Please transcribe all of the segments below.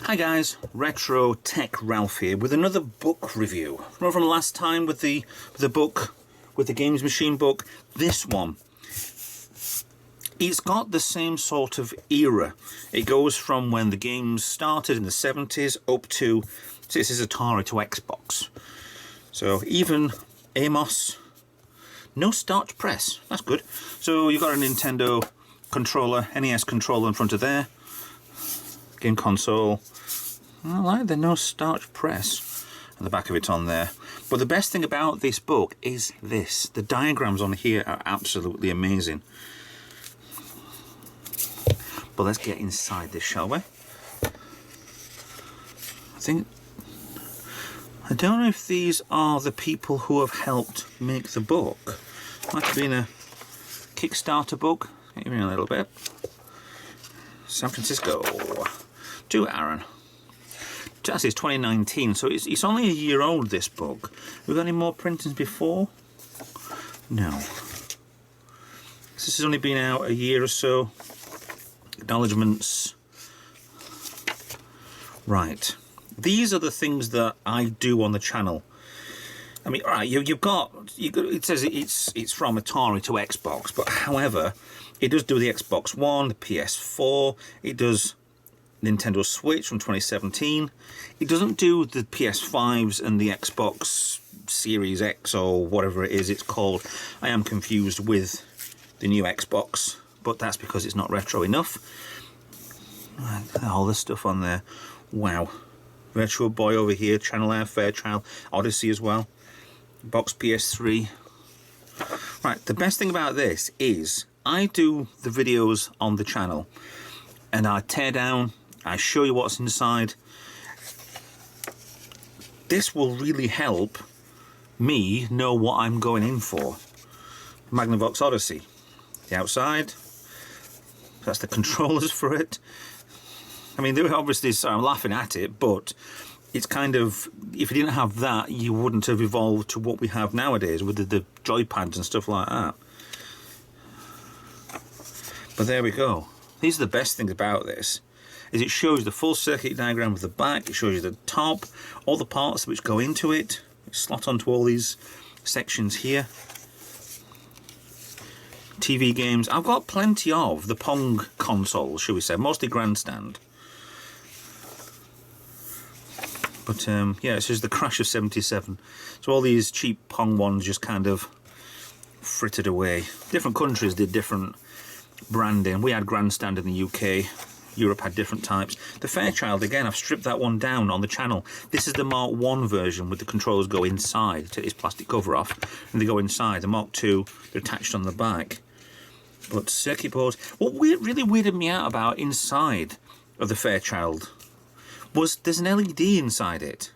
Hi guys, Retro Tech Ralph here with another book review. Remember from last time with the book, with the Games Machine book? This one, it's got the same sort of era. It goes from when the games started in the 70s up to, so this is Atari to Xbox. So even Amos, no starch press, that's good. So you've got a Nintendo controller, NES controller in front of there, game console. I like the no starch press and the back of it on there. But the best thing about this book is this. The diagrams on here are absolutely amazing. But let's get inside this, shall we? I don't know if these are the people who have helped make the book. Might have been a Kickstarter book. Give me a little bit. San Francisco. To Aaron. Actually, it's 2019, so it's only a year old, this book. Have we got any more printings before? No. This has only been out a year or so. Acknowledgements. Right. These are the things that I do on the channel. I mean, all right, you've got, it says it's from Atari to Xbox, but however, it does do the Xbox One, the PS4, it does Nintendo Switch from 2017. It doesn't do the PS5s and the Xbox Series X or whatever it is it's called. I am confused with the new Xbox, but that's because it's not retro enough. All this stuff on there. Wow. Virtual Boy over here, Channel Air, Fairchild, Odyssey as well. Box PS3. Right, the best thing about this is I do the videos on the channel and I tear down, I show you what's inside. This will really help me know what I'm going in for. Magnavox Odyssey. The outside. That's the controllers for it. I mean, they're obviously, sorry, I'm laughing at it, but it's kind of, if you didn't have that, you wouldn't have evolved to what we have nowadays with the joypads and stuff like that. But there we go. These are the best things about this. Is it shows the full circuit diagram of the back, it shows you the top, all the parts which go into it, slot onto all these sections here. TV games, I've got plenty of the Pong consoles, shall we say, mostly Grandstand. But yeah, it says the crash of 77. So all these cheap Pong ones just kind of frittered away. Different countries did different branding. We had Grandstand in the UK. Europe had different types. The Fairchild, again, I've stripped that one down on the channel. This is the Mark 1 version with the controllers go inside. Take this plastic cover off and they go inside. The Mark 2, they're attached on the back. But circuit boards, what really weirded me out about inside of the Fairchild was there's an LED inside it,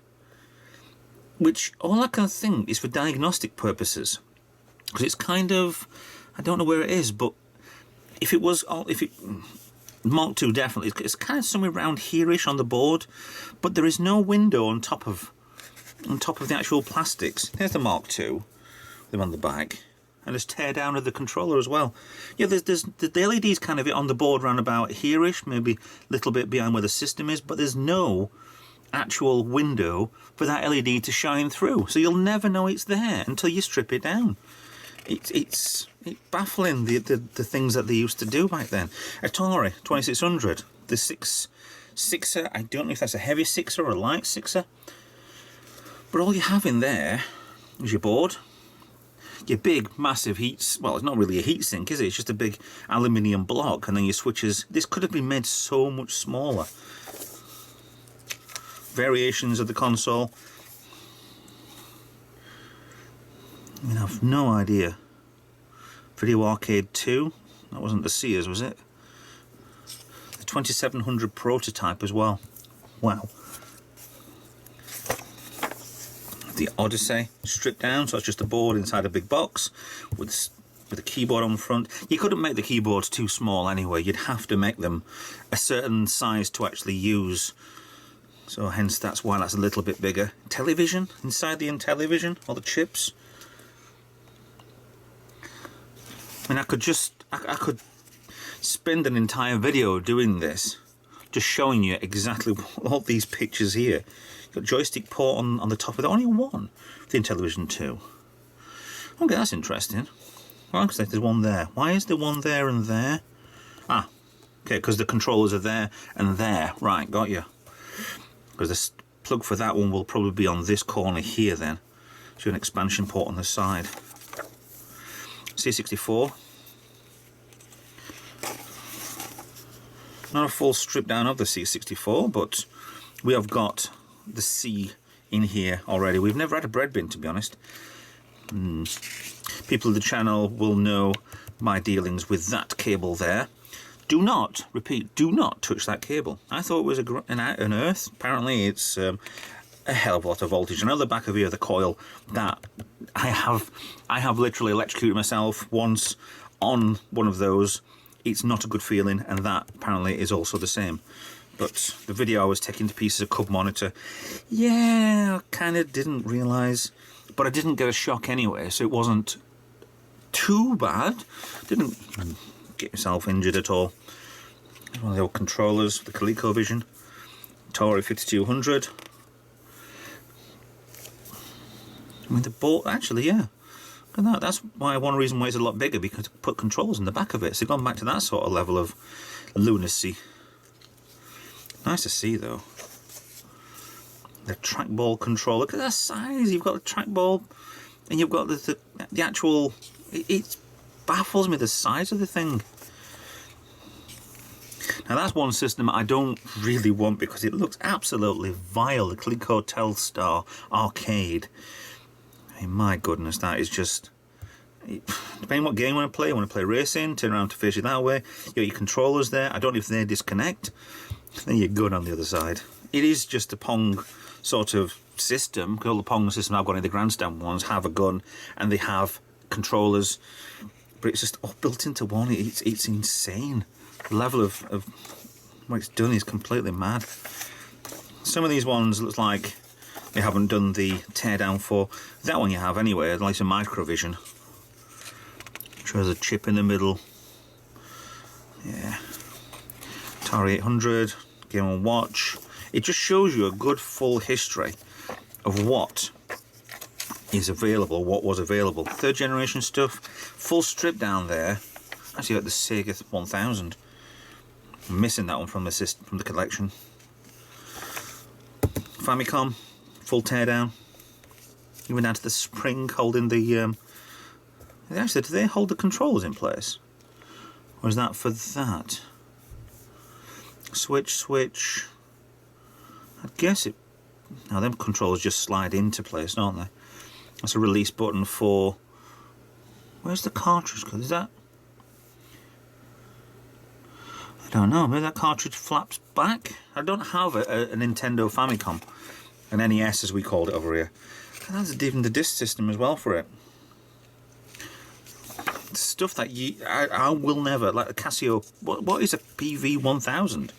which all I can think is for diagnostic purposes. Because it's kind of, I don't know where it is, but if it was, Mark II definitely, it's kind of somewhere around here-ish on the board, but there is no window on top of the actual plastics. There's the Mark II, them on the back, and there's tear down of the controller as well. Yeah, there's the LED's kind of on the board around about here-ish, maybe a little bit behind where the system is, but there's no actual window for that LED to shine through, so you'll never know it's there until you strip it down. It's baffling the things that they used to do back then. Atari 2600, the sixer, I don't know if that's a heavy sixer or a light sixer, but all you have in there is your board, your big massive well, it's not really a heat sink, is it? It's just a big aluminium block, and then your switches. This could have been made so much smaller. Variations of the console. I mean, I've no idea. Video Arcade 2, that wasn't the Sears, was it? The 2700 prototype as well. Wow. The Odyssey, stripped down, so it's just a board inside a big box with with a keyboard on front. You couldn't make the keyboards too small anyway. You'd have to make them a certain size to actually use. So hence that's why that's a little bit bigger. Television inside the Intellivision, all the chips. I mean, I could spend an entire video doing this, just showing you exactly all these pictures here. You've got joystick port on the top of it, only one, the Intellivision 2. Okay, that's interesting. Well, looks like there's one there. Why is there one there and there? Ah, okay, because the controllers are there and there. Right, got you. Because the plug for that one will probably be on this corner here then. So an expansion port on the side. C64. Not a full strip down of the C64, but we have got the C in here already. We've never had a bread bin, to be honest. People of the channel will know my dealings with that cable there. Do not, repeat, do not touch that cable. I thought it was an earth. Apparently it's a hell of a lot of voltage. I know the back of here, the coil, that I have literally electrocuted myself once on one of those. It's not a good feeling, and that apparently is also the same. But the video I was taking to pieces a cub monitor, yeah, I kind of didn't realise, but I didn't get a shock anyway, so it wasn't too bad. Didn't get myself injured at all. One of the old controllers, the ColecoVision, Atari 5200. I mean, the board, actually, yeah. Look at that. That's one reason why it's a lot bigger, because to put controls in the back of it. So they've gone back to that sort of level of lunacy. Nice to see, though. The trackball control. Look at that size. You've got the trackball, and you've got the actual. It baffles me, the size of the thing. Now that's one system I don't really want because it looks absolutely vile. The Coleco Telstar Arcade. I mean, my goodness, that is just. Depending what game you want to play racing, turn around to face it that way. You got your controllers there. I don't know if they disconnect. Then you're good on the other side. It is just a Pong sort of system. Because all the Pong systems I've got in the grandstand ones have a gun and they have controllers, but it's just all built into one. It's insane. The level of what it's done is completely mad. Some of these ones looks like they haven't done the teardown for. That one you have anyway, like a Microvision. Shows a chip in the middle. Yeah. Atari 800, Game & Watch. It just shows you a good full history of what is available, what was available. Third generation stuff, full strip down there. Actually got the Sega 1000. I'm missing that one from the system, from the collection. Famicom, full teardown. Even down to the spring holding the. Actually, do they hold the controls in place, or is that for that? Switch. I guess it. Now them controls just slide into place, don't they? That's a release button for. Where's the cartridge? Is that? I don't know. Maybe that cartridge flaps back. I don't have a Nintendo Famicom, an NES as we called it over here. And that's even the disc system as well for it. Stuff that I will never, like the Casio. What is a PV 1000?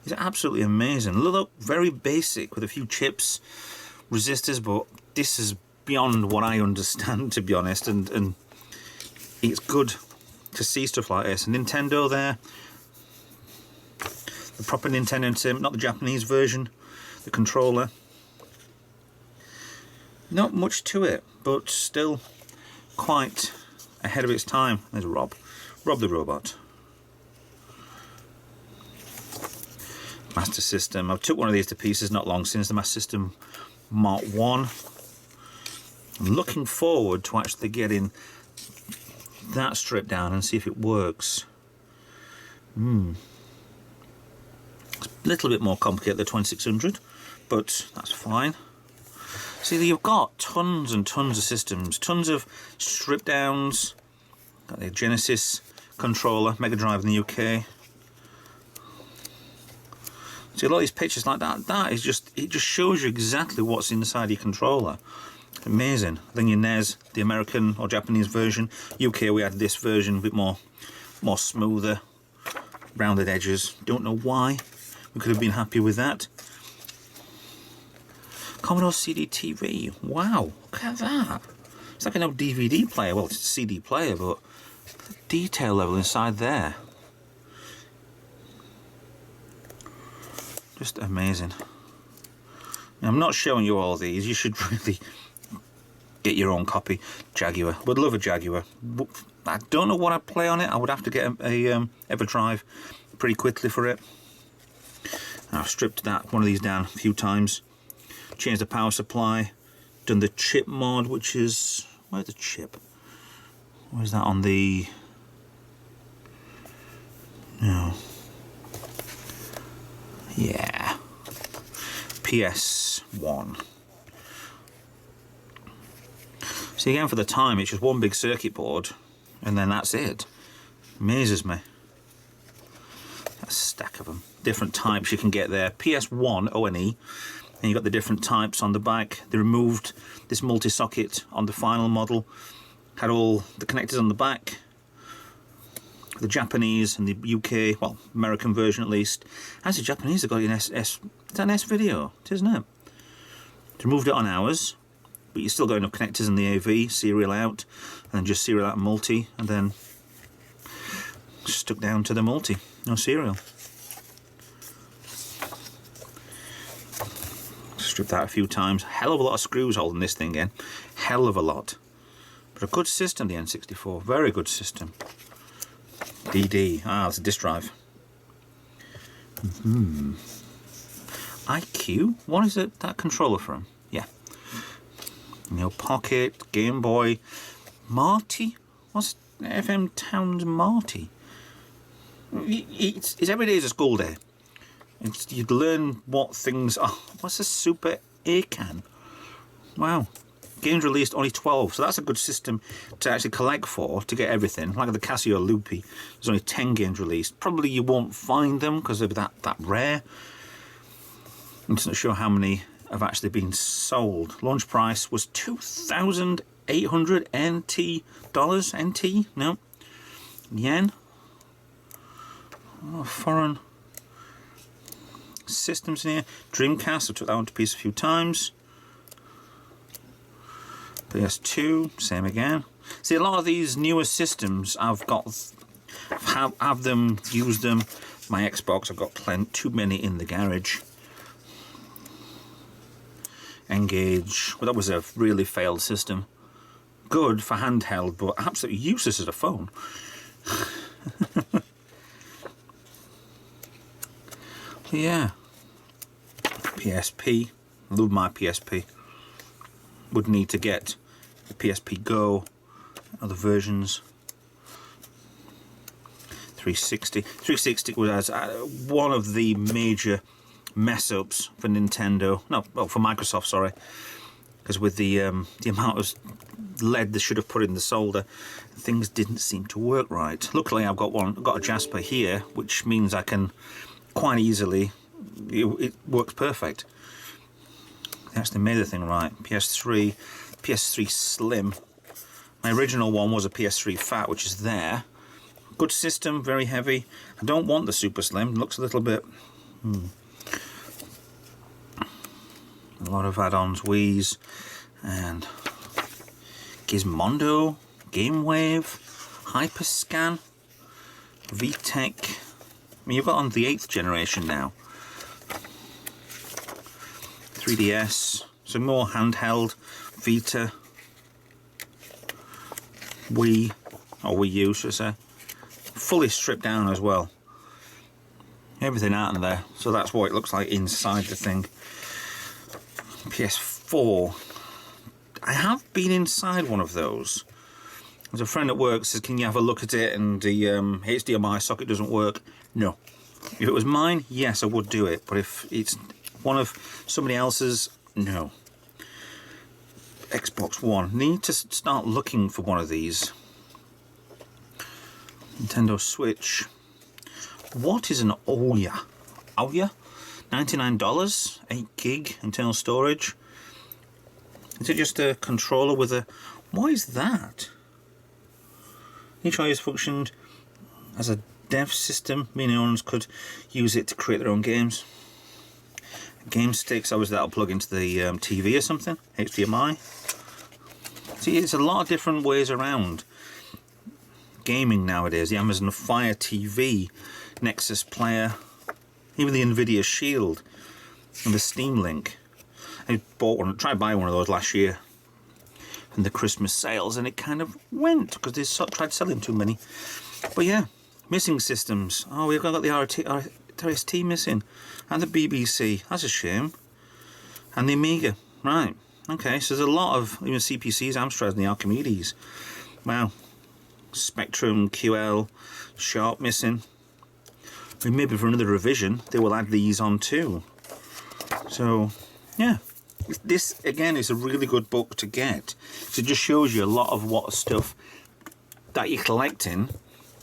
It's absolutely amazing. Look, very basic with a few chips, resistors, but this is beyond what I understand, to be honest. And it's good to see stuff like this. And Nintendo there, the proper Nintendo, not the Japanese version, the controller. Not much to it, but still quite ahead of its time. There's Rob the robot. Master System. I took one of these to pieces not long since, the Master System Mark 1. I'm looking forward to actually getting that stripped down and see if it works. It's a little bit more complicated than the 2600, but that's fine. See, you've got tons and tons of systems, tons of strip downs. Got the Genesis controller, Mega Drive in the UK. See, a lot of these pictures like that, it just shows you exactly what's inside your controller. Amazing. Then your NES, the American or Japanese version. UK we had this version, a bit more smoother, rounded edges. Don't know why. We could have been happy with that. Commodore Cd Tv. Wow, look at that. It's like an old DVD player. Well, it's a CD player, but the detail level inside there. Just amazing. Now, I'm not showing you all these. You should really get your own copy. Jaguar. Would love a Jaguar. I don't know what I'd play on it. I would have to get a EverDrive pretty quickly for it. I've stripped one of these down a few times. Changed the power supply. Done the chip mod, which is... Where's the chip? Where's that on the... No. Yeah. PS1. See, again, for the time, it's just one big circuit board, and then that's it. Amazes me. A stack of them. Different types you can get there. PS1 ONE, and you've got the different types on the back. They removed this multi-socket on the final model. Had all the connectors on the back. The Japanese and the UK, well, American version at least. As the Japanese have got an S. Is that an S video? It is, isn't it? They removed it on ours, but you're still got enough connectors in the AV, serial out, and then just serial out and multi, and then stuck down to the multi. No serial. Stripped that a few times. Hell of a lot of screws holding this thing in. Hell of a lot. But a good system, the N64. Very good system. DD. Ah, it's a disk drive. IQ? What is it? That controller from? Yeah. Pocket, Game Boy. Marty? What's FM Towns Marty? It's every day is a school day. You'd learn what things are. What's a Super A-Can? Wow. Games released only 12, so that's a good system to actually collect for, to get everything. Like the Casio Loopy, there's only 10 games released. Probably you won't find them because they're that rare. I'm just not sure how many have actually been sold. Launch price was 2,800 NT dollars. NT? No. Yen. Oh, foreign systems in here. Dreamcast, I took that one to piece a few times. PS2, same again. See, a lot of these newer systems, I've got, have them, used them. My Xbox, I've got too many in the garage. Engage, well, that was a really failed system. Good for handheld, but absolutely useless as a phone. Yeah. PSP, love my PSP. Would need to get the PSP Go, other versions. 360. 360 was one of the major mess ups for Nintendo. No, well, for Microsoft, sorry. Because with the amount of lead they should have put in the solder, things didn't seem to work right. Luckily, I've got a Jasper here, which means I can quite easily. It works perfect. They actually made the thing right. PS3 Slim. My original one was a PS3 Fat, which is there. Good system, very heavy. I don't want the Super Slim. It looks a little bit. A lot of add-ons, Wii's, and Gizmondo, GameWave, Hyperscan, VTech. I mean, you've got on the 8th generation now. 3DS, some more handheld, Vita, Wii, or Wii U, should I say. Fully stripped down as well. Everything out of there, so that's what it looks like inside the thing. PS4. I have been inside one of those. There's a friend at work says, can you have a look at it, and the HDMI socket doesn't work. No. If it was mine, yes, I would do it, but if it's one of somebody else's, no. Xbox One. Need to start looking for one of these. Nintendo Switch. What is an Ouya? Ouya? $99, 8 gig internal storage. Is it just a controller with a... What is that? Each iOS functioned as a dev system, meaning owners could use it to create their own games. Game sticks, obviously that'll plug into the TV or something, HDMI. See, it's a lot of different ways around gaming nowadays. The Amazon Fire TV, Nexus Player, even the Nvidia Shield and the Steam Link. I tried buying one of those last year in the Christmas sales, and it kind of went because they tried selling too many. But yeah, missing systems. Oh, we've got the RST missing, and the BBC. That's a shame. And the Amiga. Right. Okay. So there's a lot of even CPCs, Amstrads, and the Archimedes. Wow. Spectrum, QL, Sharp missing. I mean, maybe for another revision they will add these on too. So yeah, this again is a really good book to get. So it just shows you a lot of what stuff that you're collecting,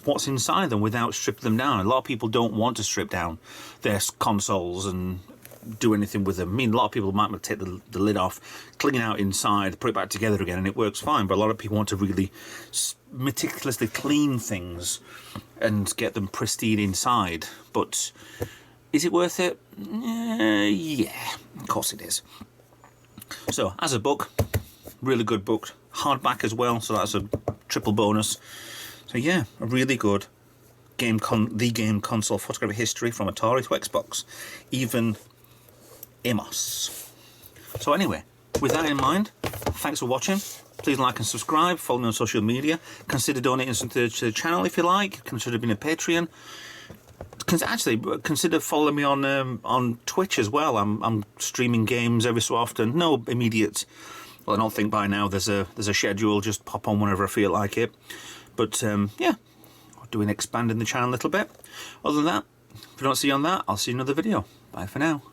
what's inside them without stripping them down. A lot of people don't want to strip down their consoles and do anything with them. I mean, a lot of people might take the lid off, clean it out inside, put it back together again, and it works fine. But a lot of people want to really meticulously clean things and get them pristine inside. But is it worth it? Yeah, of course it is. So, as a book, really good book. Hardback as well, so that's a triple bonus. So yeah, a really good game console photography history from Atari to Xbox, even Amos. So anyway, with that in mind, thanks for watching. Please like and subscribe, follow me on social media, consider donating something to the channel if you like, consider being a Patreon. Consider following me on Twitch as well. I'm streaming games every so often. No immediate, well, I don't think by now there's a schedule, just pop on whenever I feel like it. But yeah, expanding the channel a little bit. Other than that, if you don't see you on that, I'll see you in another video. Bye for now.